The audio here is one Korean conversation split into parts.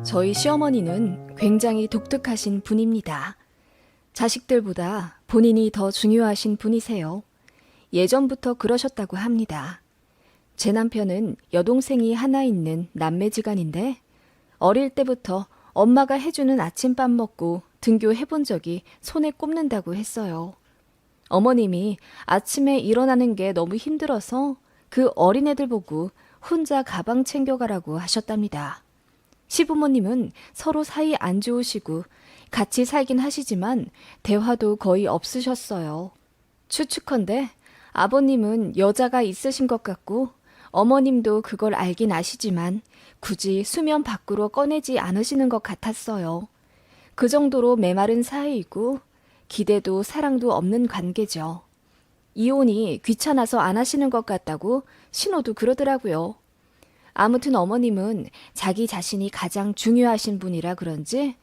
저희 시어머니는 굉장히 독특하신 분입니다. 자식들보다 본인이 더 중요하신 분이세요. 예전부터 그러셨다고 합니다. 제 남편은 여동생이 하나 있는 남매지간인데 어릴 때부터 엄마가 해주는 아침밥 먹고 등교해본 적이 손에 꼽는다고 했어요. 어머님이 아침에 일어나는 게 너무 힘들어서 그 어린애들 보고 혼자 가방 챙겨가라고 하셨답니다. 시부모님은 서로 사이 안 좋으시고 같이 살긴 하시지만 대화도 거의 없으셨어요. 추측컨대 아버님은 여자가 있으신 것 같고 어머님도 그걸 알긴 아시지만 굳이 수면 밖으로 꺼내지 않으시는 것 같았어요. 그 정도로 메마른 사이이고 기대도 사랑도 없는 관계죠. 이혼이 귀찮아서 안 하시는 것 같다고 신호도 그러더라고요. 아무튼 어머님은 자기 자신이 가장 중요하신 분이라 그런지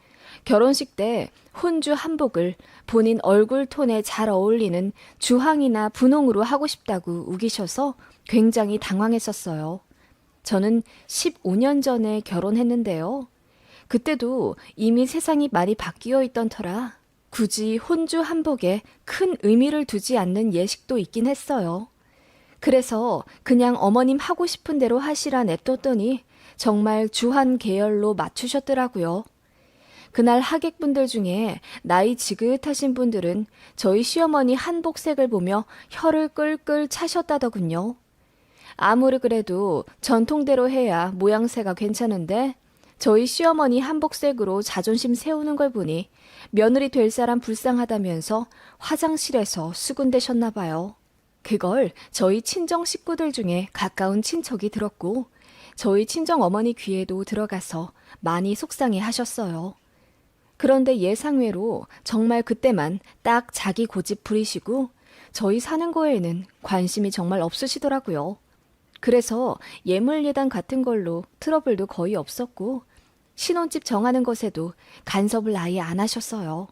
결혼식 때 혼주 한복을 본인 얼굴 톤에 잘 어울리는 주황이나 분홍으로 하고 싶다고 우기셔서 굉장히 당황했었어요. 저는 15년 전에 결혼했는데요. 그때도 이미 세상이 많이 바뀌어 있던 터라 굳이 혼주 한복에 큰 의미를 두지 않는 예식도 있긴 했어요. 그래서 그냥 어머님 하고 싶은 대로 하시라 냅뒀더니 정말 주한 계열로 맞추셨더라고요. 그날 하객분들 중에 나이 지긋하신 분들은 저희 시어머니 한복색을 보며 혀를 끌끌 차셨다더군요. 아무리 그래도 전통대로 해야 모양새가 괜찮은데 저희 시어머니 한복색으로 자존심 세우는 걸 보니 며느리 될 사람 불쌍하다면서 화장실에서 수군대셨나 봐요. 그걸 저희 친정 식구들 중에 가까운 친척이 들었고 저희 친정 어머니 귀에도 들어가서 많이 속상해 하셨어요. 그런데 예상외로 정말 그때만 딱 자기 고집 부리시고 저희 사는 거에는 관심이 정말 없으시더라고요. 그래서 예물예단 같은 걸로 트러블도 거의 없었고 신혼집 정하는 것에도 간섭을 아예 안 하셨어요.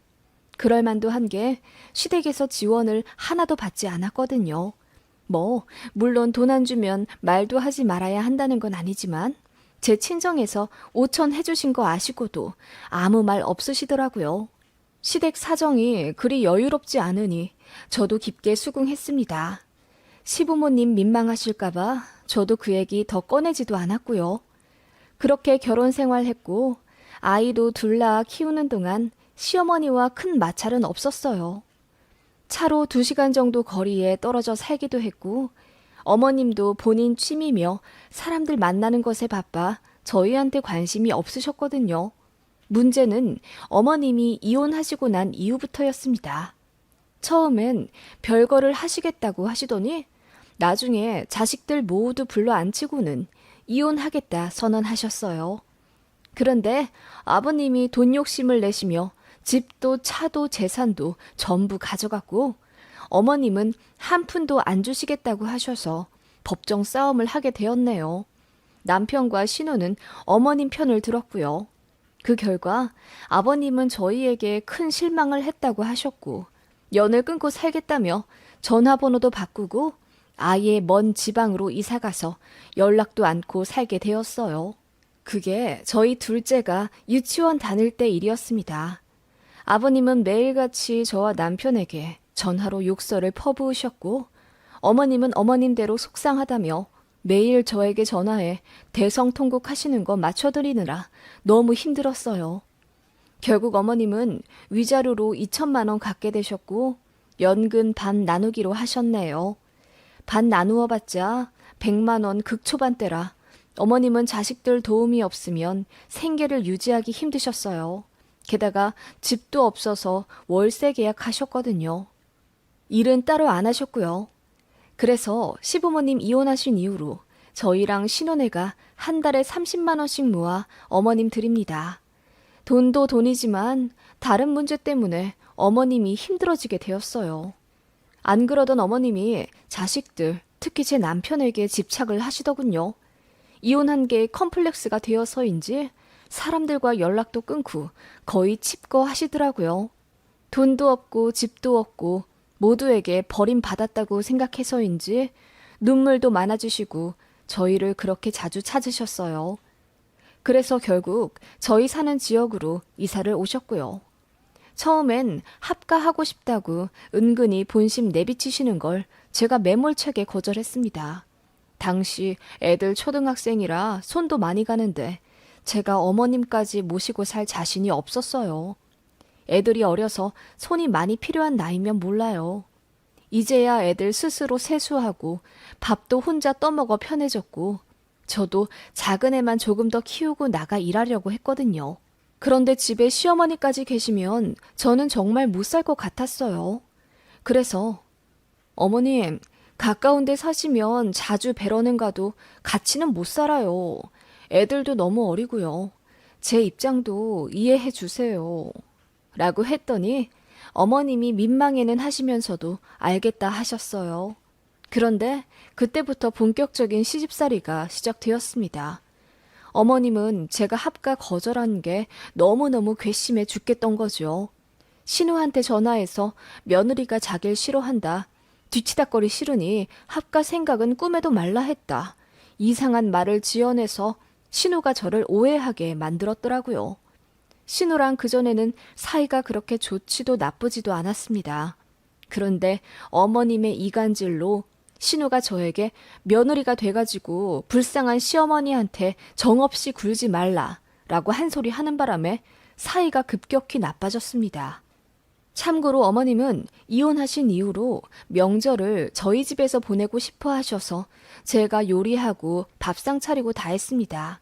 그럴 만도 한 게 시댁에서 지원을 하나도 받지 않았거든요. 물론 돈 안 주면 말도 하지 말아야 한다는 건 아니지만 제 친정에서 5천 해주신 거 아시고도 아무 말 없으시더라고요. 시댁 사정이 그리 여유롭지 않으니 저도 깊게 수긍했습니다. 시부모님 민망하실까봐 저도 그 얘기 더 꺼내지도 않았고요. 그렇게 결혼 생활했고 아이도 둘 낳아 키우는 동안 시어머니와 큰 마찰은 없었어요. 차로 2시간 정도 거리에 떨어져 살기도 했고 어머님도 본인 취미며 사람들 만나는 것에 바빠 저희한테 관심이 없으셨거든요. 문제는 어머님이 이혼하시고 난 이후부터였습니다. 처음엔 별거를 하시겠다고 하시더니 나중에 자식들 모두 불러 앉히고는 이혼하겠다 선언하셨어요. 그런데 아버님이 돈 욕심을 내시며 집도 차도 재산도 전부 가져갔고 어머님은 한 푼도 안 주시겠다고 하셔서 법정 싸움을 하게 되었네요. 남편과 신우는 어머님 편을 들었고요. 그 결과 아버님은 저희에게 큰 실망을 했다고 하셨고 연을 끊고 살겠다며 전화번호도 바꾸고 아예 먼 지방으로 이사가서 연락도 않고 살게 되었어요. 그게 저희 둘째가 유치원 다닐 때 일이었습니다. 아버님은 매일같이 저와 남편에게 전화로 욕설을 퍼부으셨고 어머님은 어머님대로 속상하다며 매일 저에게 전화해 대성통곡하시는 거 맞춰드리느라 너무 힘들었어요. 결국 어머님은 위자료로 2천만 원 갖게 되셨고 연금 반 나누기로 하셨네요. 반 나누어봤자 100만 원 극초반대라 어머님은 자식들 도움이 없으면 생계를 유지하기 힘드셨어요. 게다가 집도 없어서 월세 계약하셨거든요. 일은 따로 안 하셨고요. 그래서 시부모님 이혼하신 이후로 저희랑 신혼애가 한 달에 30만 원씩 모아 어머님 드립니다. 돈도 돈이지만 다른 문제 때문에 어머님이 힘들어지게 되었어요. 안 그러던 어머님이 자식들, 특히 제 남편에게 집착을 하시더군요. 이혼한 게 컴플렉스가 되어서인지 사람들과 연락도 끊고 거의 칩거 하시더라고요. 돈도 없고 집도 없고 모두에게 버림받았다고 생각해서인지 눈물도 많아지시고 저희를 그렇게 자주 찾으셨어요. 그래서 결국 저희 사는 지역으로 이사를 오셨고요. 처음엔 합가하고 싶다고 은근히 본심 내비치시는 걸 제가 매몰차게 거절했습니다. 당시 애들 초등학생이라 손도 많이 가는데 제가 어머님까지 모시고 살 자신이 없었어요. 애들이 어려서 손이 많이 필요한 나이면 몰라요. 이제야 애들 스스로 세수하고 밥도 혼자 떠먹어 편해졌고 저도 작은 애만 조금 더 키우고 나가 일하려고 했거든요. 그런데 집에 시어머니까지 계시면 저는 정말 못 살 것 같았어요. 그래서 어머님, 가까운 데 사시면 자주 뵈러는 가도 같이는 못 살아요. 애들도 너무 어리고요. 제 입장도 이해해 주세요. 라고 했더니 어머님이 민망해는 하시면서도 알겠다 하셨어요. 그런데 그때부터 본격적인 시집살이가 시작되었습니다. 어머님은 제가 합가 거절한 게 너무너무 괘씸해 죽겠던 거죠. 신우한테 전화해서 며느리가 자길 싫어한다. 뒤치다거리 싫으니 합가 생각은 꿈에도 말라 했다. 이상한 말을 지어내서 신우가 저를 오해하게 만들었더라고요. 신우랑 그전에는 사이가 그렇게 좋지도 나쁘지도 않았습니다. 그런데 어머님의 이간질로 신우가 저에게 며느리가 돼가지고 불쌍한 시어머니한테 정없이 굴지 말라라고 한 소리 하는 바람에 사이가 급격히 나빠졌습니다. 참고로 어머님은 이혼하신 이후로 명절을 저희 집에서 보내고 싶어 하셔서 제가 요리하고 밥상 차리고 다 했습니다.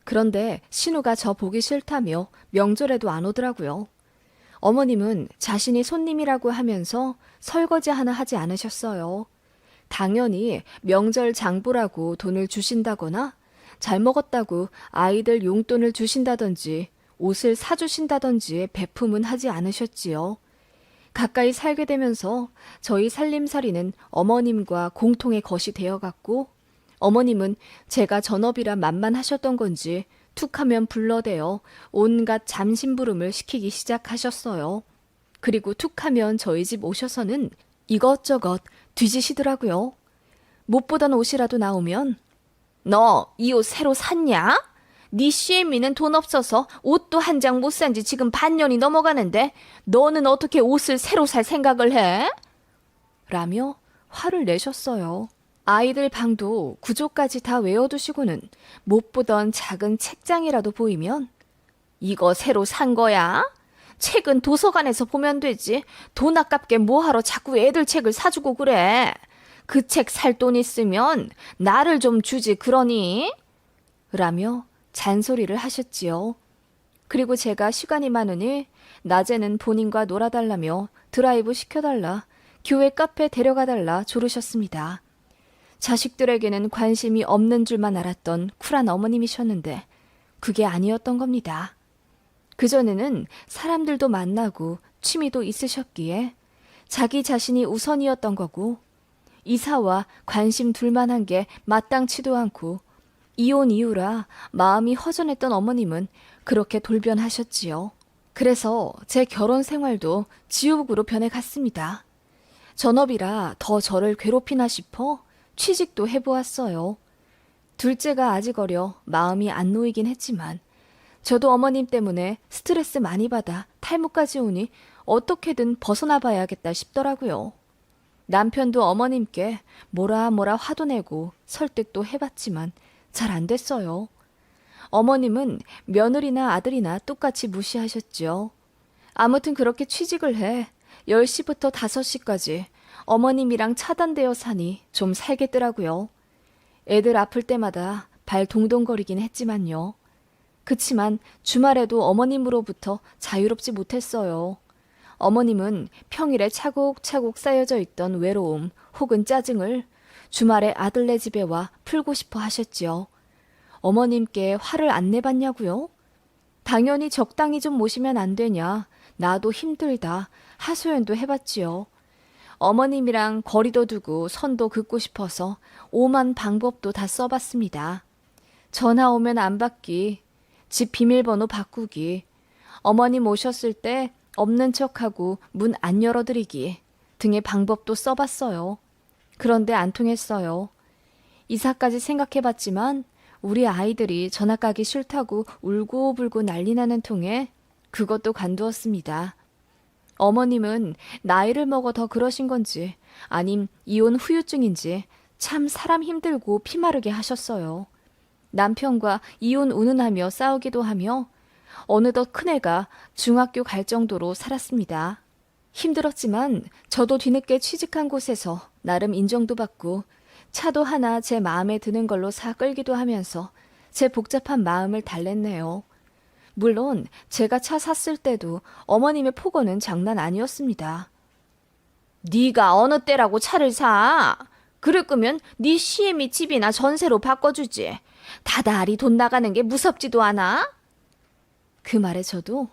그런데 신우가 저 보기 싫다며 명절에도 안 오더라고요. 어머님은 자신이 손님이라고 하면서 설거지 하나 하지 않으셨어요. 당연히 명절 장보라고 돈을 주신다거나 잘 먹었다고 아이들 용돈을 주신다든지 옷을 사주신다든지의 배품은 하지 않으셨지요. 가까이 살게 되면서 저희 살림살이는 어머님과 공통의 것이 되어갔고 어머님은 제가 전업이라 만만하셨던 건지 툭하면 불러대어 온갖 잠심부름을 시키기 시작하셨어요. 그리고 툭하면 저희 집 오셔서는 이것저것 뒤지시더라고요. 못 보던 옷이라도 나오면 너 이 옷 새로 샀냐? 네 시애미는 돈 없어서 옷도 한 장 못 산 지 지금 반년이 넘어가는데 너는 어떻게 옷을 새로 살 생각을 해? 라며 화를 내셨어요. 아이들 방도 구조까지 다 외워두시고는 못 보던 작은 책장이라도 보이면 이거 새로 산 거야? 책은 도서관에서 보면 되지. 돈 아깝게 뭐하러 자꾸 애들 책을 사주고 그래. 그 책 살 돈 있으면 나를 좀 주지 그러니? 라며 잔소리를 하셨지요. 그리고 제가 시간이 많으니 낮에는 본인과 놀아달라며 드라이브 시켜달라, 교회 카페 데려가달라 조르셨습니다. 자식들에게는 관심이 없는 줄만 알았던 쿨한 어머님이셨는데 그게 아니었던 겁니다. 그전에는 사람들도 만나고 취미도 있으셨기에 자기 자신이 우선이었던 거고 이사와 관심 둘만 한 게 마땅치도 않고 이혼 이후라 마음이 허전했던 어머님은 그렇게 돌변하셨지요. 그래서 제 결혼 생활도 지옥으로 변해갔습니다. 전업이라 더 저를 괴롭히나 싶어 취직도 해보았어요. 둘째가 아직 어려 마음이 안 놓이긴 했지만 저도 어머님 때문에 스트레스 많이 받아 탈모까지 오니 어떻게든 벗어나 봐야겠다 싶더라고요. 남편도 어머님께 뭐라 화도 내고 설득도 해봤지만 잘 안 됐어요. 어머님은 며느리나 아들이나 똑같이 무시하셨죠. 아무튼 그렇게 취직을 해 10시부터 5시까지 어머님이랑 차단되어 사니 좀 살겠더라고요. 애들 아플 때마다 발 동동거리긴 했지만요. 그치만 주말에도 어머님으로부터 자유롭지 못했어요. 어머님은 평일에 차곡차곡 쌓여져 있던 외로움 혹은 짜증을 주말에 아들네 집에 와 풀고 싶어 하셨지요. 어머님께 화를 안 내봤냐고요? 당연히 적당히 좀 모시면 안 되냐. 나도 힘들다. 하소연도 해봤지요. 어머님이랑 거리도 두고 선도 긋고 싶어서 오만 방법도 다 써봤습니다. 전화 오면 안 받기, 집 비밀번호 바꾸기, 어머님 오셨을 때 없는 척하고 문 안 열어드리기, 등의 방법도 써봤어요. 그런데 안 통했어요. 이사까지 생각해봤지만 우리 아이들이 전학 가기 싫다고 울고불고 난리 나는 통에 그것도 관두었습니다. 어머님은 나이를 먹어 더 그러신 건지 아님 이혼 후유증인지 참 사람 힘들고 피마르게 하셨어요. 남편과 이혼 운운하며 싸우기도 하며 어느덧 큰애가 중학교 갈 정도로 살았습니다. 힘들었지만 저도 뒤늦게 취직한 곳에서 나름 인정도 받고 차도 하나 제 마음에 드는 걸로 사 끌기도 하면서 제 복잡한 마음을 달랬네요. 물론 제가 차 샀을 때도 어머님의 폭언은 장난 아니었습니다. 네가 어느 때라고 차를 사? 그럴 거면 네 시엠이 집이나 전세로 바꿔주지. 다달이 돈 나가는 게 무섭지도 않아? 그 말에 저도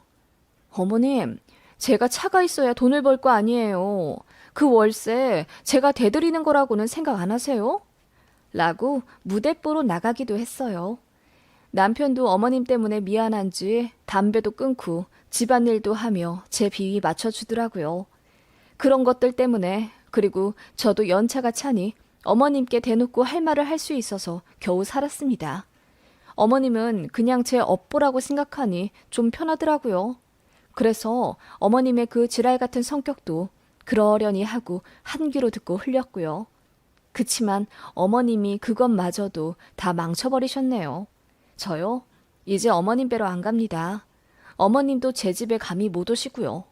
어머님, 제가 차가 있어야 돈을 벌 거 아니에요. 그 월세 제가 대드리는 거라고는 생각 안 하세요? 라고 무대뽀로 나가기도 했어요. 남편도 어머님 때문에 미안한지 담배도 끊고 집안일도 하며 제 비위 맞춰주더라고요. 그런 것들 때문에 그리고 저도 연차가 차니 어머님께 대놓고 할 말을 할 수 있어서 겨우 살았습니다. 어머님은 그냥 제 업보라고 생각하니 좀 편하더라고요. 그래서 어머님의 그 지랄 같은 성격도 그러려니 하고 한 귀로 듣고 흘렸고요. 그치만 어머님이 그것마저도 다 망쳐버리셨네요. 저요? 이제 어머님 뵈러 안 갑니다. 어머님도 제 집에 감히 못 오시고요.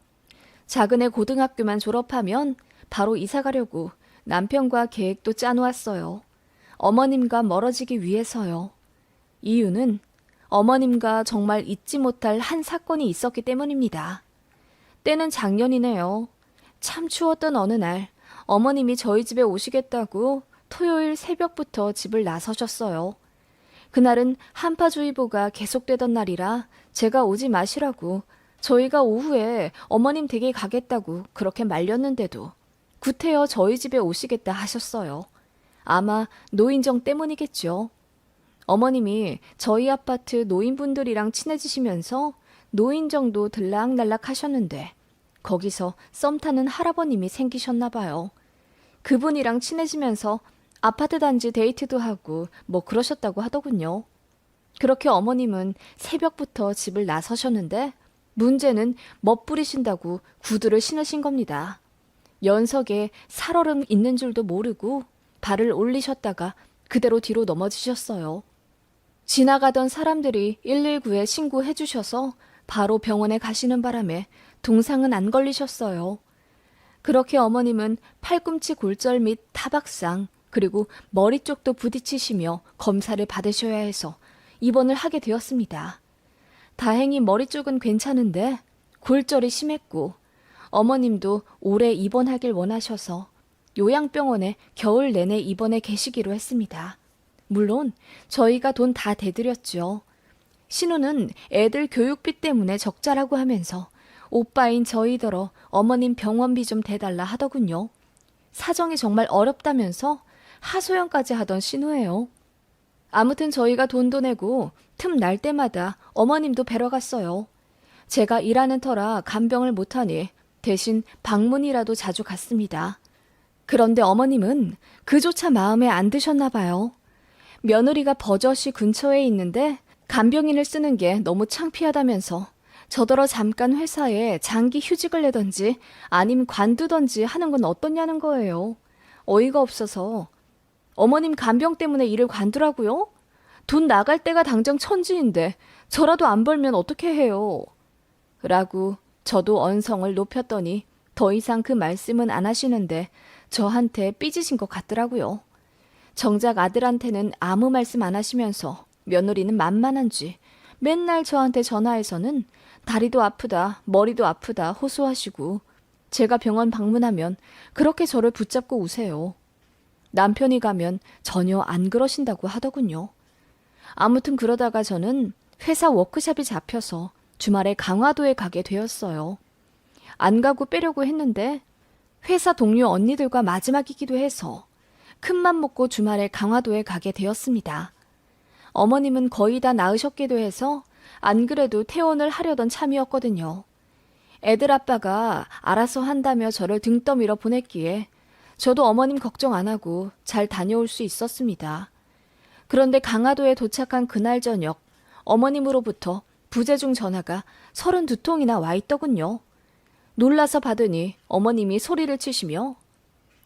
작은 애 고등학교만 졸업하면 바로 이사 가려고 남편과 계획도 짜놓았어요. 어머님과 멀어지기 위해서요. 이유는 어머님과 정말 잊지 못할 한 사건이 있었기 때문입니다. 때는 작년이네요. 참 추웠던 어느 날 어머님이 저희 집에 오시겠다고 토요일 새벽부터 집을 나서셨어요. 그날은 한파주의보가 계속되던 날이라 제가 오지 마시라고 저희가 오후에 어머님 댁에 가겠다고 그렇게 말렸는데도 구태여 저희 집에 오시겠다 하셨어요. 아마 노인정 때문이겠죠. 어머님이 저희 아파트 노인분들이랑 친해지시면서 노인정도 들락날락 하셨는데 거기서 썸 타는 할아버님이 생기셨나 봐요. 그분이랑 친해지면서 아파트 단지 데이트도 하고 뭐 그러셨다고 하더군요. 그렇게 어머님은 새벽부터 집을 나서셨는데 문제는 멋부리신다고 구두를 신으신 겁니다. 연석에 살얼음 있는 줄도 모르고 발을 올리셨다가 그대로 뒤로 넘어지셨어요. 지나가던 사람들이 119에 신고해 주셔서 바로 병원에 가시는 바람에 동상은 안 걸리셨어요. 그렇게 어머님은 팔꿈치 골절 및 타박상 그리고 머리 쪽도 부딪히시며 검사를 받으셔야 해서 입원을 하게 되었습니다. 다행히 머리 쪽은 괜찮은데 골절이 심했고 어머님도 오래 입원하길 원하셔서 요양병원에 겨울 내내 입원해 계시기로 했습니다. 물론 저희가 돈 다 대드렸죠. 신우는 애들 교육비 때문에 적자라고 하면서 오빠인 저희더러 어머님 병원비 좀 대달라 하더군요. 사정이 정말 어렵다면서 하소연까지 하던 신우예요. 아무튼 저희가 돈도 내고 틈 날 때마다 어머님도 뵈러 갔어요. 제가 일하는 터라 간병을 못하니 대신 방문이라도 자주 갔습니다. 그런데 어머님은 그조차 마음에 안 드셨나 봐요. 며느리가 버젓이 근처에 있는데 간병인을 쓰는 게 너무 창피하다면서 저더러 잠깐 회사에 장기 휴직을 내던지 아님 관두던지 하는 건 어떻냐는 거예요. 어이가 없어서 어머님 간병 때문에 일을 관두라고요? 돈 나갈 때가 당장 천지인데 저라도 안 벌면 어떻게 해요? 라고 저도 언성을 높였더니 더 이상 그 말씀은 안 하시는데 저한테 삐지신 것 같더라고요. 정작 아들한테는 아무 말씀 안 하시면서 며느리는 만만한지 맨날 저한테 전화해서는 다리도 아프다, 머리도 아프다 호소하시고 제가 병원 방문하면 그렇게 저를 붙잡고 우세요. 남편이 가면 전혀 안 그러신다고 하더군요. 아무튼 그러다가 저는 회사 워크숍이 잡혀서 주말에 강화도에 가게 되었어요. 안 가고 빼려고 했는데 회사 동료 언니들과 마지막이기도 해서 큰맘 먹고 주말에 강화도에 가게 되었습니다. 어머님은 거의 다 나으셨기도 해서 안 그래도 퇴원을 하려던 참이었거든요. 애들 아빠가 알아서 한다며 저를 등 떠밀어 보냈기에 저도 어머님 걱정 안 하고 잘 다녀올 수 있었습니다. 그런데 강화도에 도착한 그날 저녁 어머님으로부터 부재중 전화가 32통이나 와 있더군요. 놀라서 받으니 어머님이 소리를 치시며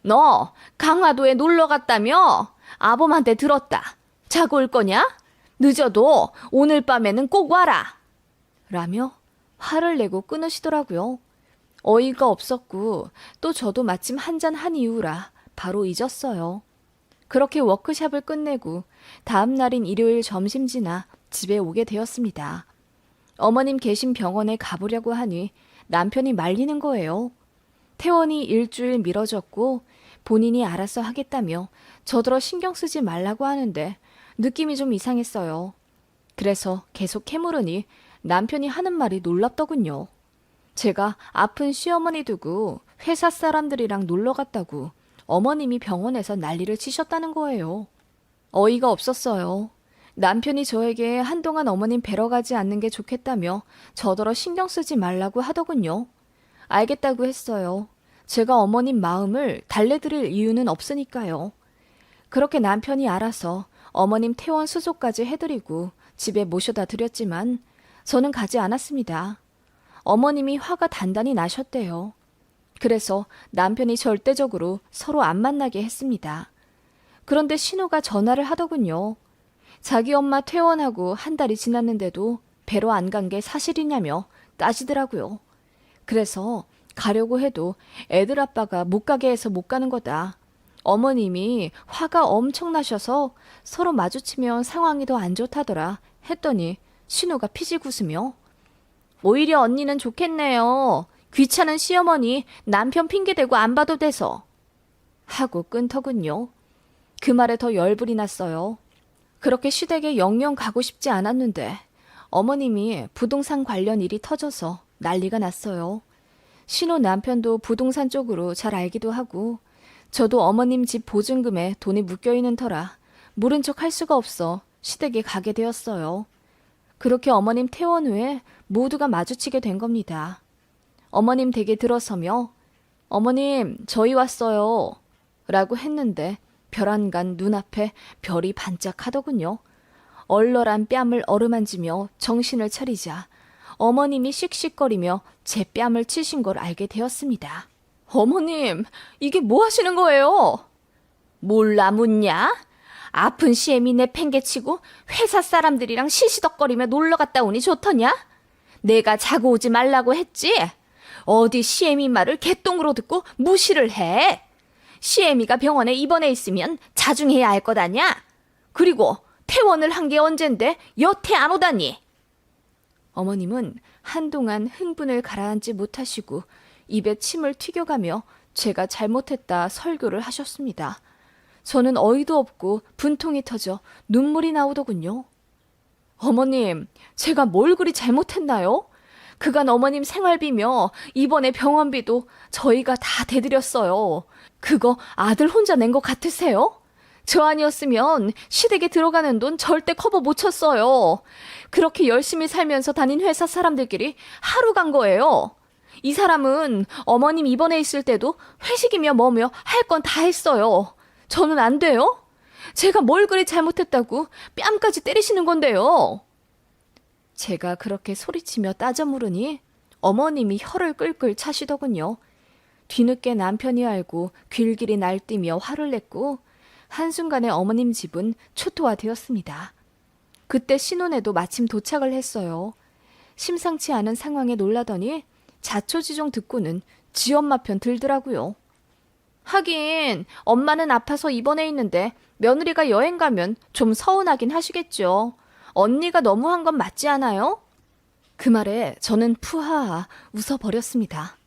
너 강화도에 놀러 갔다며? 아범한테 들었다. 자고 올 거냐? 늦어도 오늘 밤에는 꼭 와라. 라며 화를 내고 끊으시더라고요. 어이가 없었고 또 저도 마침 한잔 한 이유라 바로 잊었어요. 그렇게 워크숍을 끝내고 다음 날인 일요일 점심 지나 집에 오게 되었습니다. 어머님 계신 병원에 가보려고 하니 남편이 말리는 거예요. 퇴원이 일주일 미뤄졌고 본인이 알아서 하겠다며 저더러 신경 쓰지 말라고 하는데 느낌이 좀 이상했어요. 그래서 계속 캐물으니 남편이 하는 말이 놀랍더군요. 제가 아픈 시어머니 두고 회사 사람들이랑 놀러 갔다고 어머님이 병원에서 난리를 치셨다는 거예요. 어이가 없었어요. 남편이 저에게 한동안 어머님 뵈러 가지 않는 게 좋겠다며 저더러 신경 쓰지 말라고 하더군요. 알겠다고 했어요. 제가 어머님 마음을 달래드릴 이유는 없으니까요. 그렇게 남편이 알아서 어머님 퇴원 수속까지 해드리고 집에 모셔다 드렸지만 저는 가지 않았습니다. 어머님이 화가 단단히 나셨대요. 그래서 남편이 절대적으로 서로 안 만나게 했습니다. 그런데 신우가 전화를 하더군요. 자기 엄마 퇴원하고 한 달이 지났는데도 뵈러 안 간 게 사실이냐며 따지더라고요. 그래서 가려고 해도 애들 아빠가 못 가게 해서 못 가는 거다. 어머님이 화가 엄청 나셔서 서로 마주치면 상황이 더 안 좋다더라 했더니 신우가 피식 웃으며 오히려 언니는 좋겠네요. 귀찮은 시어머니 남편 핑계대고 안 봐도 돼서 하고 끊더군요. 그 말에 더 열불이 났어요. 그렇게 시댁에 영영 가고 싶지 않았는데 어머님이 부동산 관련 일이 터져서 난리가 났어요. 신호 남편도 부동산 쪽으로 잘 알기도 하고 저도 어머님 집 보증금에 돈이 묶여있는 터라 모른 척 할 수가 없어 시댁에 가게 되었어요. 그렇게 어머님 퇴원 후에 모두가 마주치게 된 겁니다. 어머님 댁에 들어서며 어머님 저희 왔어요 라고 했는데 별안간 눈앞에 별이 반짝하더군요. 얼얼한 뺨을 어루만지며 정신을 차리자 어머님이 씩씩거리며 제 뺨을 치신 걸 알게 되었습니다. 어머님, 이게 뭐 하시는 거예요? 몰라 묻냐? 아픈 시애미 내팽개치고 회사 사람들이랑 시시덕거리며 놀러 갔다 오니 좋더냐? 내가 자고 오지 말라고 했지? 어디 시애미 말을 개똥으로 듣고 무시를 해? 시애미가 병원에 입원해 있으면 자중해야 할 것 아냐? 그리고 퇴원을 한 게 언젠데 여태 안 오다니? 어머님은 한동안 흥분을 가라앉지 못하시고 입에 침을 튀겨가며 제가 잘못했다 설교를 하셨습니다. 저는 어이도 없고 분통이 터져 눈물이 나오더군요. 어머님, 제가 뭘 그리 잘못했나요? 그간 어머님 생활비며 이번에 병원비도 저희가 다 대드렸어요. 그거 아들 혼자 낸 것 같으세요? 저 아니었으면 시댁에 들어가는 돈 절대 커버 못 쳤어요. 그렇게 열심히 살면서 다닌 회사 사람들끼리 하루 간 거예요. 이 사람은 어머님 입원해 있을 때도 회식이며 뭐며 할 건 다 했어요. 저는 안 돼요? 제가 뭘 그리 잘못했다고 뺨까지 때리시는 건데요. 제가 그렇게 소리치며 따져 물으니 어머님이 혀를 끌끌 차시더군요. 뒤늦게 남편이 알고 귀길이 날뛰며 화를 냈고 한순간에 어머님 집은 초토화되었습니다. 그때 신혼에도 마침 도착을 했어요. 심상치 않은 상황에 놀라더니 자초지종 듣고는 지 엄마 편 들더라고요. 하긴 엄마는 아파서 입원해 있는데 며느리가 여행 가면 좀 서운하긴 하시겠죠. 언니가 너무한 건 맞지 않아요? 그 말에 저는 푸하하 웃어버렸습니다.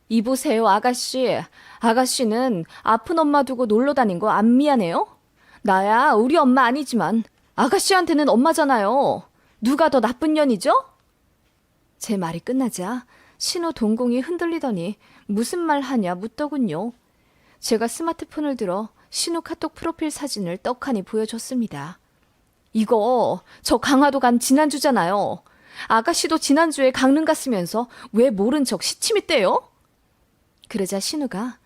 이보세요, 아가씨. 아가씨는 아픈 엄마 두고 놀러 다닌 거 안 미안해요? 나야 우리 엄마 아니지만 아가씨한테는 엄마잖아요. 누가 더 나쁜 년이죠? 제 말이 끝나자 신호 동공이 흔들리더니 무슨 말 하냐 묻더군요. 제가 스마트폰을 들어 신호 카톡 프로필 사진을 떡하니 보여줬습니다. 이거 저 강화도 간 지난주잖아요. 아가씨도 지난주에 강릉 갔으면서 왜 모른 척 시침이 떼요? 그러자 신우가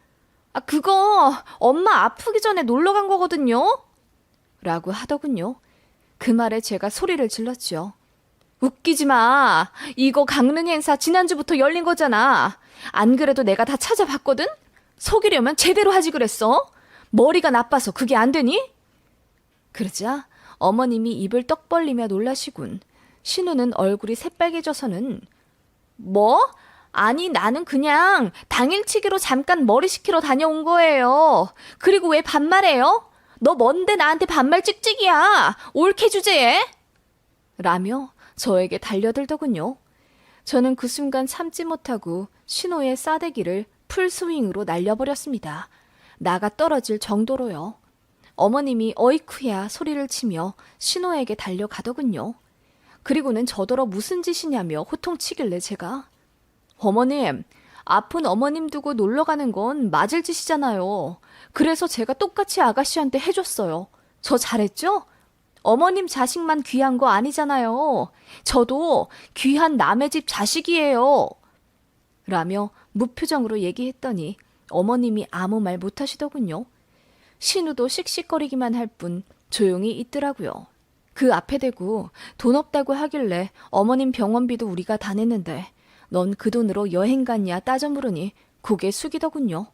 그거 엄마 아프기 전에 놀러 간 거거든요. 라고 하더군요. 그 말에 제가 소리를 질렀죠. 웃기지 마. 이거 강릉 행사 지난주부터 열린 거잖아. 안 그래도 내가 다 찾아봤거든? 속이려면 제대로 하지 그랬어. 머리가 나빠서 그게 안 되니? 그러자 어머님이 입을 떡 벌리며 놀라시군. 신우는 얼굴이 새빨개져서는 뭐? 아니 나는 그냥 당일치기로 잠깐 머리 식히러 다녀온 거예요. 그리고 왜 반말해요? 너 뭔데 나한테 반말 찍찍이야. 올케 주제에? 라며 저에게 달려들더군요. 저는 그 순간 참지 못하고 신호의 싸대기를 풀스윙으로 날려버렸습니다. 나가 떨어질 정도로요. 어머님이 어이쿠야 소리를 치며 신호에게 달려가더군요. 그리고는 저더러 무슨 짓이냐며 호통치길래 제가 어머님, 아픈 어머님 두고 놀러 가는 건 맞을 짓이잖아요. 그래서 제가 똑같이 아가씨한테 해줬어요. 저 잘했죠? 어머님 자식만 귀한 거 아니잖아요. 저도 귀한 남의 집 자식이에요. 라며 무표정으로 얘기했더니 어머님이 아무 말 못하시더군요. 신우도 씩씩거리기만 할 뿐 조용히 있더라고요. 그 앞에 대고 돈 없다고 하길래 어머님 병원비도 우리가 다 냈는데 넌 그 돈으로 여행 갔냐 따져 물으니 고개 숙이더군요.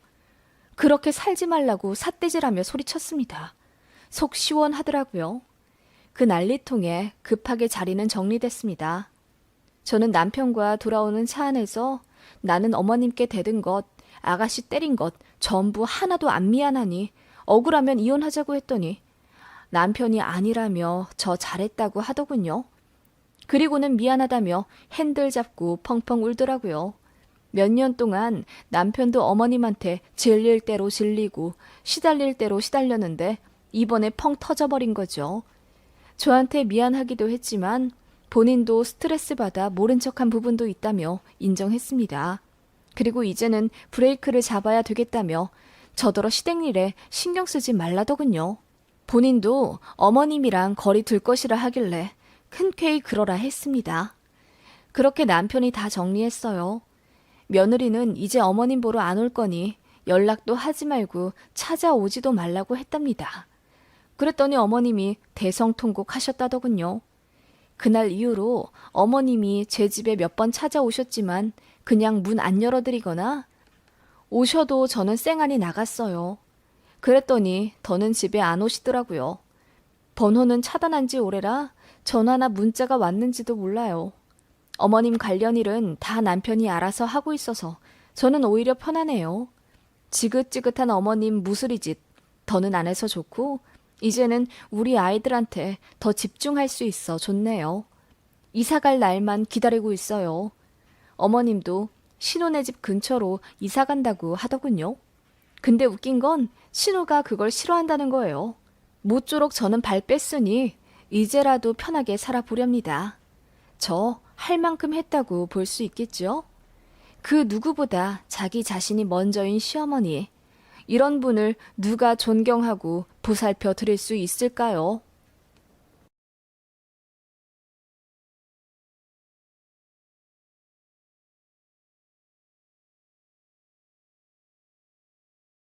그렇게 살지 말라고 삿대질하며 소리쳤습니다. 속 시원하더라고요. 그 난리통에 급하게 자리는 정리됐습니다. 저는 남편과 돌아오는 차 안에서 나는 어머님께 대든 것, 아가씨 때린 것 전부 하나도 안 미안하니 억울하면 이혼하자고 했더니 남편이 아니라며 저 잘했다고 하더군요. 그리고는 미안하다며 핸들 잡고 펑펑 울더라고요. 몇 년 동안 남편도 어머님한테 질릴 대로 질리고 시달릴 대로 시달렸는데 이번에 펑 터져버린 거죠. 저한테 미안하기도 했지만 본인도 스트레스 받아 모른 척한 부분도 있다며 인정했습니다. 그리고 이제는 브레이크를 잡아야 되겠다며 저더러 시댁일에 신경 쓰지 말라더군요. 본인도 어머님이랑 거리 둘 것이라 하길래 흔쾌히 그러라 했습니다. 그렇게 남편이 다 정리했어요. 며느리는 이제 어머님 보러 안 올 거니 연락도 하지 말고 찾아오지도 말라고 했답니다. 그랬더니 어머님이 대성통곡 하셨다더군요. 그날 이후로 어머님이 제 집에 몇 번 찾아오셨지만 그냥 문 안 열어드리거나 오셔도 저는 쌩안이 나갔어요. 그랬더니 더는 집에 안 오시더라고요. 번호는 차단한 지 오래라 전화나 문자가 왔는지도 몰라요. 어머님 관련 일은 다 남편이 알아서 하고 있어서 저는 오히려 편하네요. 지긋지긋한 어머님 무스리짓 더는 안 해서 좋고 이제는 우리 아이들한테 더 집중할 수 있어 좋네요. 이사갈 날만 기다리고 있어요. 어머님도 신혼의 집 근처로 이사 간다고 하더군요. 근데 웃긴 건 신우가 그걸 싫어한다는 거예요. 모쪼록 저는 발 뺐으니 이제라도 편하게 살아보렵니다. 저 할 만큼 했다고 볼 수 있겠죠? 그 누구보다 자기 자신이 먼저인 시어머니. 이런 분을 누가 존경하고 보살펴 드릴 수 있을까요?